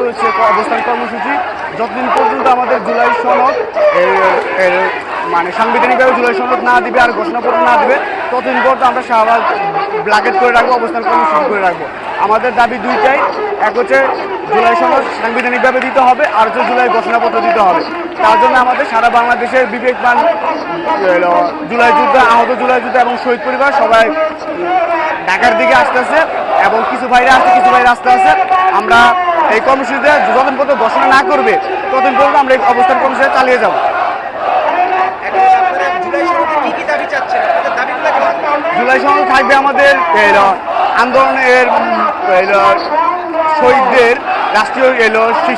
হচ্ছে অবস্থান কর্মসূচি যতদিন পর্যন্ত আমাদের জুলাই সনদ মানে সাংবিধানিকভাবে জুলাই সনদ না দিবে আর ঘোষণাপত্র না দিবে ততদিন পর্যন্ত আমরা শাহবাগ ব্ল্যাকেট করে রাখবো, অবস্থান কর্মসূচি করে রাখবো। আমাদের দাবি দুইটাই, এক হচ্ছে জুলাই সনদ সাংবিধানিকভাবে দিতে হবে, আর হচ্ছে জুলাই ঘোষণাপত্র দিতে হবে। তার জন্য আমাদের সারা বাংলাদেশের বিবেকবান জুলাই যোদ্ধা, আহত জুলাই যোদ্ধা এবং শহীদ পরিবার সবাই ঢাকার দিকে আসতেছে এবং কিছু ভাইরা আসছে, কিছু ভাইরা আসতে আছে। আমরা এই কর্মসূচিতে যতদিন পর্যন্ত ঘোষণা না করবে ততদিন পর্যন্ত আমরা এই অবস্থান কর্মসূচি চালিয়ে যাব। জুলাই সনদ থাকবে আমাদের আন্দোলনের শহীদদের রাষ্ট্রীয়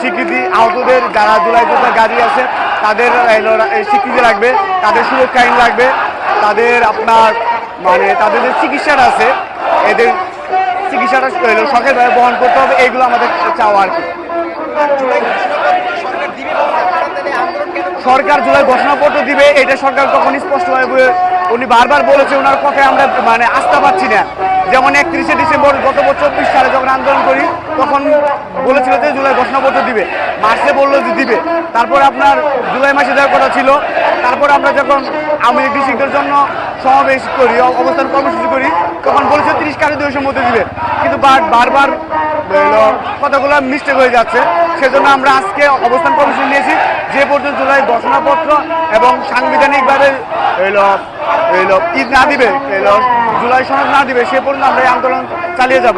স্বীকৃতি, আহতদের যারা জুলাই যোদ্ধা গাড়ি আছে তাদের স্বীকৃতি লাগবে, তাদের সুরক্ষা আইন লাগবে, তাদের আপনার মানে তাদের যে চিকিৎসাটা আছে এদের চিকিৎসাটা সরকারিভাবে বহন করতে হবে। এইগুলো আমাদের চাওয়া আর কি। সরকার জুলাই ঘোষণাপত্র দিবে এটা সরকার তখন স্পষ্টভাবে উনি বারবার বলেছে, ওনার কথায় আমরা মানে আস্থা পাচ্ছি না। যেমন 31শে ডিসেম্বর গত বছর 24 সালে যখন আন্দোলন করি তখন বলেছিল যে জুলাই ঘোষণাপত্র দিবে, মার্চে বললো যে দিবে, তারপর আপনার জুলাই মাসে দেওয়ার কথা ছিল। তারপর আমরা যখন আওয়ামী লীগ ডিস্ট্রিক্টের জন্য সমাবেশ করি, অবস্থান কর্মসূচি করি, তখন বলেছে 30 কার্যদিবসের মধ্যে দিবে, কিন্তু বারবার কথাগুলো মিস্টেক হয়ে যাচ্ছে। সেজন্য আমরা আজকে অবস্থান কর্মসূচি নিয়েছি, যে পর্যন্ত জুলাই ঘোষণাপত্র এবং সাংবিধানিকভাবে ঈদ না দিবে, জুলাই সনদ না দিবে, সে পর্যন্ত আমরা এই আন্দোলন চালিয়ে যাব।